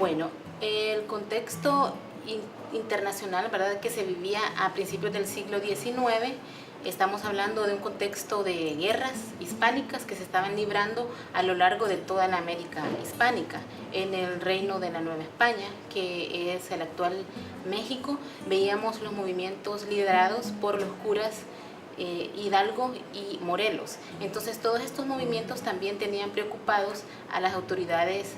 Bueno, el contexto internacional, ¿verdad?, que se vivía a principios del siglo XIX, estamos hablando de un contexto de guerras hispánicas que se estaban librando a lo largo de toda la América hispánica. En el reino de la Nueva España, que es el actual México, veíamos los movimientos liderados por los curas Hidalgo y Morelos. Entonces todos estos movimientos también tenían preocupados a las autoridades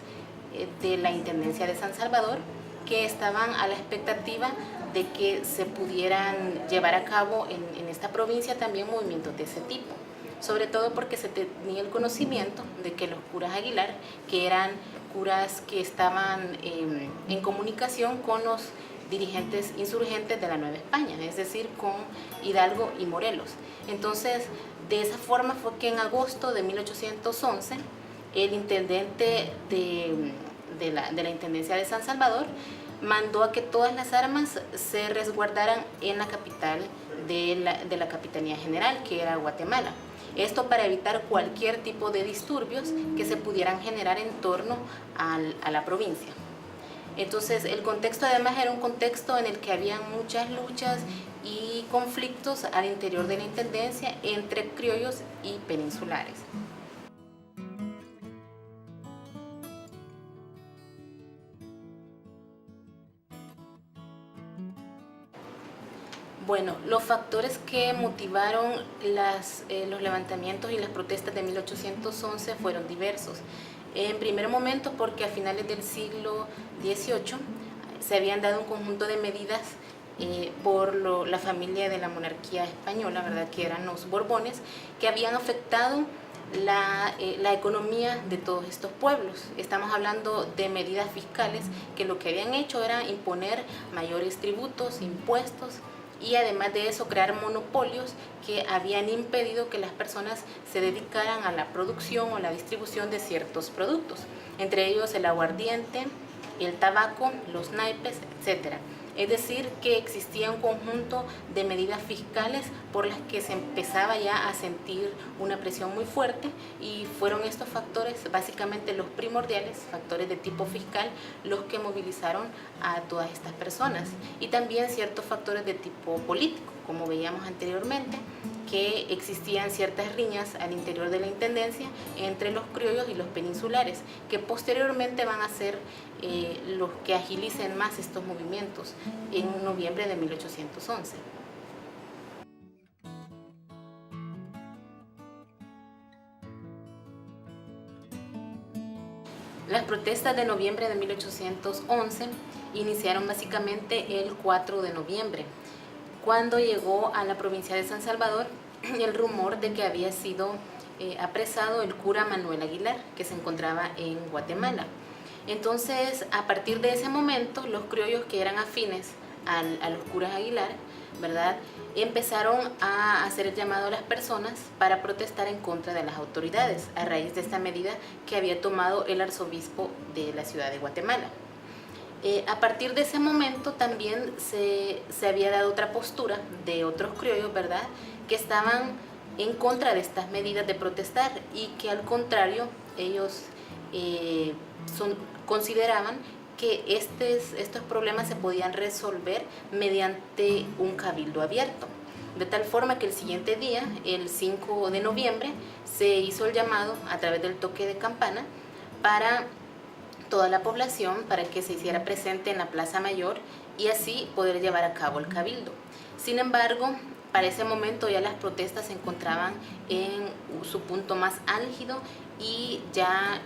de la Intendencia de San Salvador, que estaban a la expectativa de que se pudieran llevar a cabo en esta provincia también movimientos de ese tipo, sobre todo porque se tenía el conocimiento de que los curas Aguilar, que eran curas que estaban en comunicación con los dirigentes insurgentes de la Nueva España, es decir, con Hidalgo y Morelos. Entonces, de esa forma fue que en agosto de 1811, el intendente de la Intendencia de San Salvador mandó a que todas las armas se resguardaran en la capital de la Capitanía General, que era Guatemala. Esto para evitar cualquier tipo de disturbios que se pudieran generar en torno a la provincia. Entonces, el contexto además era un contexto en el que había muchas luchas y conflictos al interior de la intendencia entre criollos y peninsulares. Bueno, los factores que motivaron los levantamientos y las protestas de 1811 fueron diversos. En primer momento porque a finales del siglo XVIII se habían dado un conjunto de medidas por la familia de la monarquía española, ¿verdad?, que eran los Borbones, que habían afectado la economía de todos estos pueblos. Estamos hablando de medidas fiscales que lo que habían hecho era imponer mayores tributos, impuestos, y además de eso crear monopolios que habían impedido que las personas se dedicaran a la producción o la distribución de ciertos productos, entre ellos el aguardiente, el tabaco, los naipes, etc. Es decir, que existía un conjunto de medidas fiscales por las que se empezaba ya a sentir una presión muy fuerte, y fueron estos factores, básicamente los primordiales, factores de tipo fiscal, los que movilizaron a todas estas personas. Y también ciertos factores de tipo político, como veíamos anteriormente, que existían ciertas riñas al interior de la intendencia entre los criollos y los peninsulares, que posteriormente van a ser los que agilicen más estos movimientos en noviembre de 1811. Las protestas de noviembre de 1811 iniciaron básicamente el 4 de noviembre, cuando llegó a la provincia de San Salvador el rumor de que había sido apresado el cura Manuel Aguilar, que se encontraba en Guatemala. Entonces, a partir de ese momento, los criollos que eran afines a los curas Aguilar, ¿verdad?, empezaron a hacer el llamado a las personas para protestar en contra de las autoridades a raíz de esta medida que había tomado el arzobispo de la ciudad de Guatemala. A partir de ese momento también se había dado otra postura de otros criollos, ¿verdad?, que estaban en contra de estas medidas de protestar, y que al contrario ellos consideraban que estos problemas se podían resolver mediante un cabildo abierto. De tal forma que el siguiente día, el 5 de noviembre, se hizo el llamado a través del toque de campana para toda la población para que se hiciera presente en la Plaza Mayor y así poder llevar a cabo el cabildo. Sin embargo, para ese momento ya las protestas se encontraban en su punto más álgido, y ya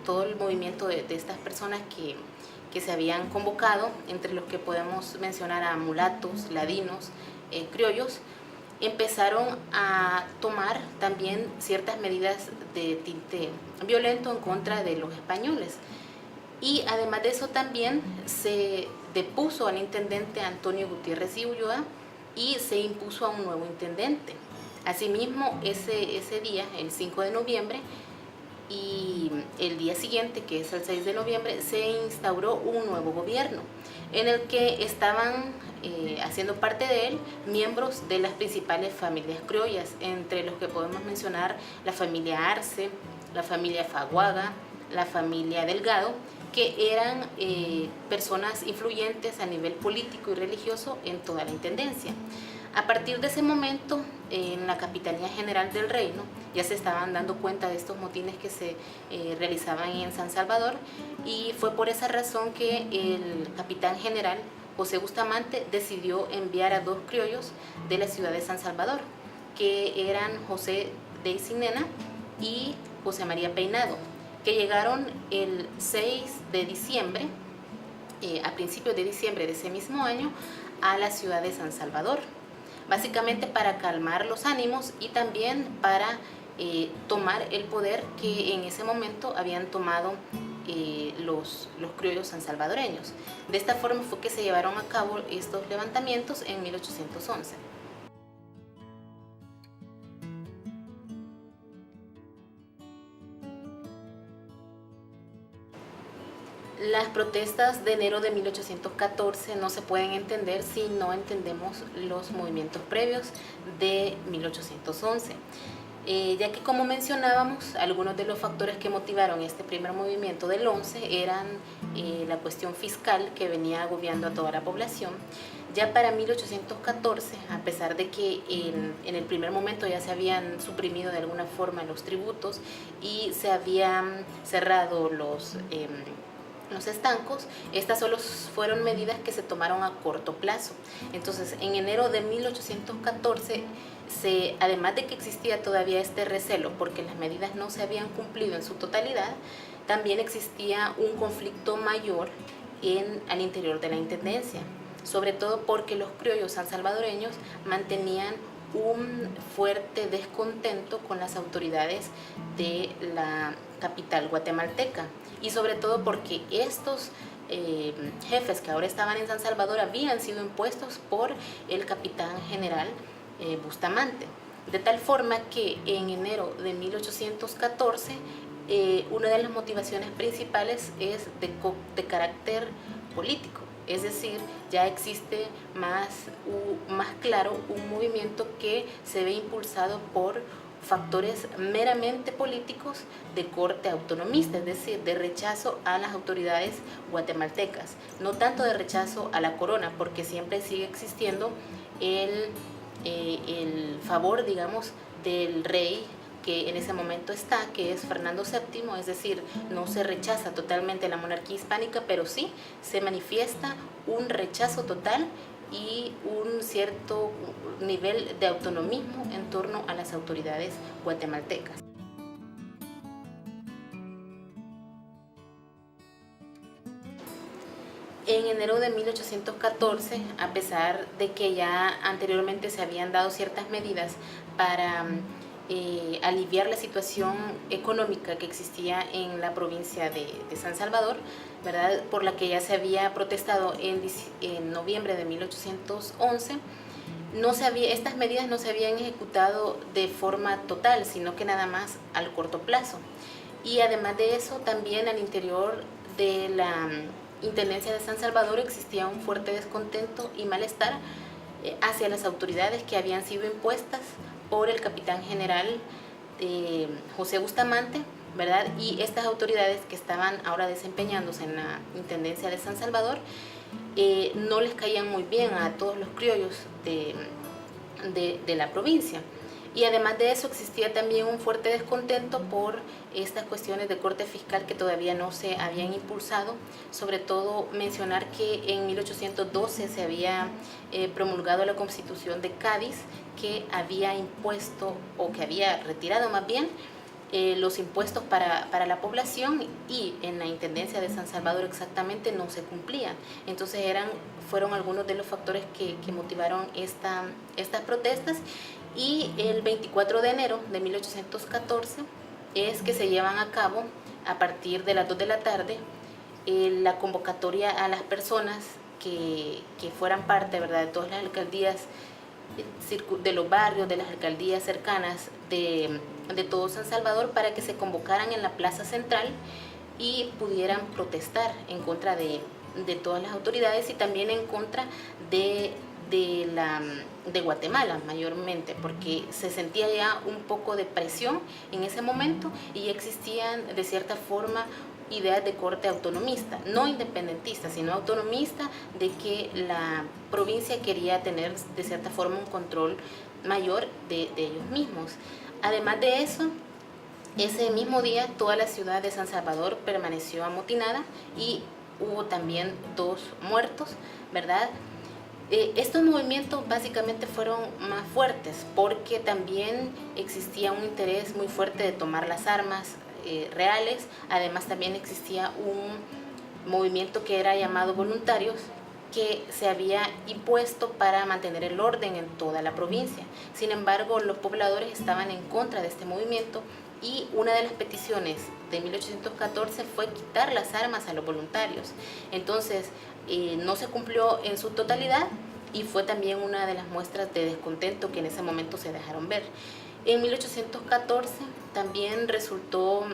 todo el movimiento de estas personas que se habían convocado, entre los que podemos mencionar a mulatos, ladinos, criollos, empezaron a tomar también ciertas medidas de tinte violento en contra de los españoles. Y además de eso también se depuso al intendente Antonio Gutiérrez y Ulloa y se impuso a un nuevo intendente. Asimismo, ese día, el 5 de noviembre, y el día siguiente, que es el 6 de noviembre, se instauró un nuevo gobierno en el que estaban haciendo parte de él miembros de las principales familias criollas, entre los que podemos mencionar la familia Arce, la familia Faguaga, la familia Delgado que eran personas influyentes a nivel político y religioso en toda la intendencia. A partir de ese momento, en la Capitanía General del Reino, ya se estaban dando cuenta de estos motines que se realizaban en San Salvador, y fue por esa razón que el capitán general José Bustamante decidió enviar a 2 criollos de la ciudad de San Salvador, que eran José de Isinena y José María Peinado, que llegaron el 6 de diciembre, a principios de diciembre de ese mismo año, a la ciudad de San Salvador, básicamente para calmar los ánimos y también para tomar el poder que en ese momento habían tomado los criollos sansalvadoreños. De esta forma fue que se llevaron a cabo estos levantamientos en 1811. Las protestas de enero de 1814 no se pueden entender si no entendemos los movimientos previos de 1811. Ya que, como mencionábamos, algunos de los factores que motivaron este primer movimiento del 11 eran la cuestión fiscal que venía agobiando a toda la población. Ya para 1814, a pesar de que en el primer momento ya se habían suprimido de alguna forma los tributos y se habían cerrado los estancos, estas solo fueron medidas que se tomaron a corto plazo. Entonces, en enero de 1814, además de que existía todavía este recelo porque las medidas no se habían cumplido en su totalidad, también existía un conflicto mayor al interior de la intendencia, sobre todo porque los criollos sansalvadoreños mantenían un fuerte descontento con las autoridades de la capital guatemalteca, y sobre todo porque estos jefes que ahora estaban en San Salvador habían sido impuestos por el capitán general Bustamante, de tal forma que en enero de 1814 una de las motivaciones principales es de carácter político. Es decir, ya existe más claro un movimiento que se ve impulsado por factores meramente políticos de corte autonomista, es decir, de rechazo a las autoridades guatemaltecas, no tanto de rechazo a la corona, porque siempre sigue existiendo el favor, digamos, del rey que en ese momento está, que es Fernando VII, es decir, no se rechaza totalmente la monarquía hispánica, pero sí se manifiesta un rechazo total y un cierto nivel de autonomismo en torno a las autoridades guatemaltecas. En enero de 1814, a pesar de que ya anteriormente se habían dado ciertas medidas para aliviar la situación económica que existía en la provincia de San Salvador, ¿verdad?, por la que ya se había protestado en noviembre de 1811, estas medidas no se habían ejecutado de forma total, sino que nada más al corto plazo. Y además de eso, también al interior de la Intendencia de San Salvador existía un fuerte descontento y malestar hacia las autoridades que habían sido impuestas por el capitán general José Bustamante, ¿verdad? Y estas autoridades que estaban ahora desempeñándose en la Intendencia de San Salvador no les caían muy bien a todos los criollos de la provincia. Y además de eso existía también un fuerte descontento por estas cuestiones de corte fiscal que todavía no se habían impulsado. Sobre todo mencionar que en 1812 se había promulgado la Constitución de Cádiz, que había impuesto, o que había retirado más bien, los impuestos para la población, y en la Intendencia de San Salvador exactamente no se cumplían. Entonces fueron algunos de los factores que motivaron estas protestas. Y el 24 de enero de 1814 es que se llevan a cabo, a partir de las 2 de la tarde, la convocatoria a las personas que fueran parte, ¿verdad?, de todas las alcaldías, de los barrios, de las alcaldías cercanas de todo San Salvador, para que se convocaran en la plaza central y pudieran protestar en contra de todas las autoridades, y también en contra de Guatemala mayormente, porque se sentía ya un poco de presión en ese momento y existían de cierta forma ideas de corte autonomista, no independentista, sino autonomista, de que la provincia quería tener de cierta forma un control mayor de ellos mismos. Además de eso, ese mismo día toda la ciudad de San Salvador permaneció amotinada y hubo también 2 muertos, ¿verdad? Estos movimientos básicamente fueron más fuertes porque también existía un interés muy fuerte de tomar las armas reales. Además también existía un movimiento que era llamado voluntarios, que se había impuesto para mantener el orden en toda la provincia. Sin embargo, los pobladores estaban en contra de este movimiento y una de las peticiones de 1814 fue quitar las armas a los voluntarios. Entonces, no se cumplió en su totalidad y fue también una de las muestras de descontento que en ese momento se dejaron ver. En 1814 también resultó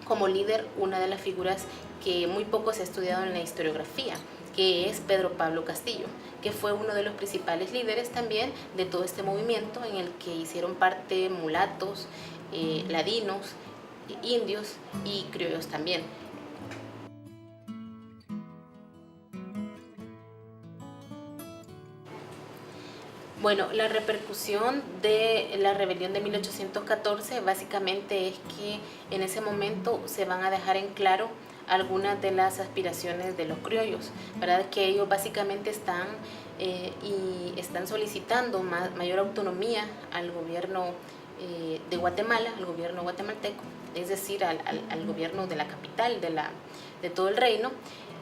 como líder una de las figuras que muy poco se ha estudiado en la historiografía, que es Pedro Pablo Castillo, que fue uno de los principales líderes también de todo este movimiento, en el que hicieron parte mulatos, ladinos, indios y criollos también. Bueno, la repercusión de la rebelión de 1814 básicamente es que en ese momento se van a dejar en claro algunas de las aspiraciones de los criollos, ¿verdad? Que ellos básicamente están solicitando mayor autonomía al gobierno de Guatemala, al gobierno guatemalteco, es decir, al gobierno de la capital, de todo el reino.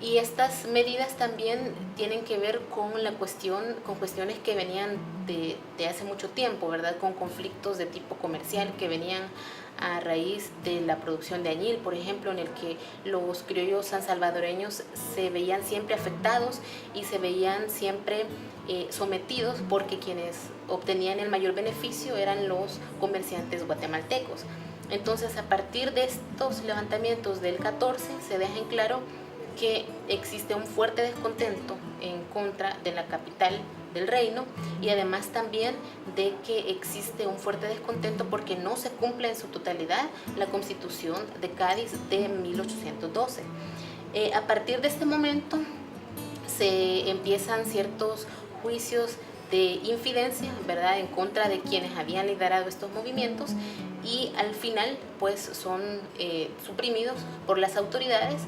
Y estas medidas también tienen que ver con cuestiones que venían de hace mucho tiempo, ¿verdad? Con conflictos de tipo comercial que venían a raíz de la producción de añil, por ejemplo, en el que los criollos sansalvadoreños se veían siempre afectados y se veían siempre sometidos, porque quienes obtenían el mayor beneficio eran los comerciantes guatemaltecos. Entonces, a partir de estos levantamientos del 14 se deja en claro que existe un fuerte descontento en contra de la capital del reino, y además también de que existe un fuerte descontento porque no se cumple en su totalidad la Constitución de Cádiz de 1812. A partir de este momento se empiezan ciertos juicios de infidencia, ¿verdad?, en contra de quienes habían liderado estos movimientos, y al final pues son suprimidos por las autoridades.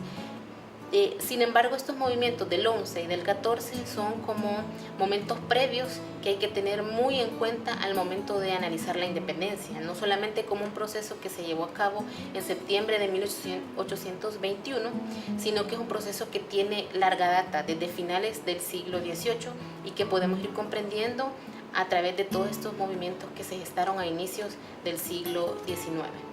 Sin embargo, estos movimientos del 11 y del 14 son como momentos previos que hay que tener muy en cuenta al momento de analizar la independencia, no solamente como un proceso que se llevó a cabo en septiembre de 1821, sino que es un proceso que tiene larga data, desde finales del siglo XVIII, y que podemos ir comprendiendo a través de todos estos movimientos que se gestaron a inicios del siglo XIX.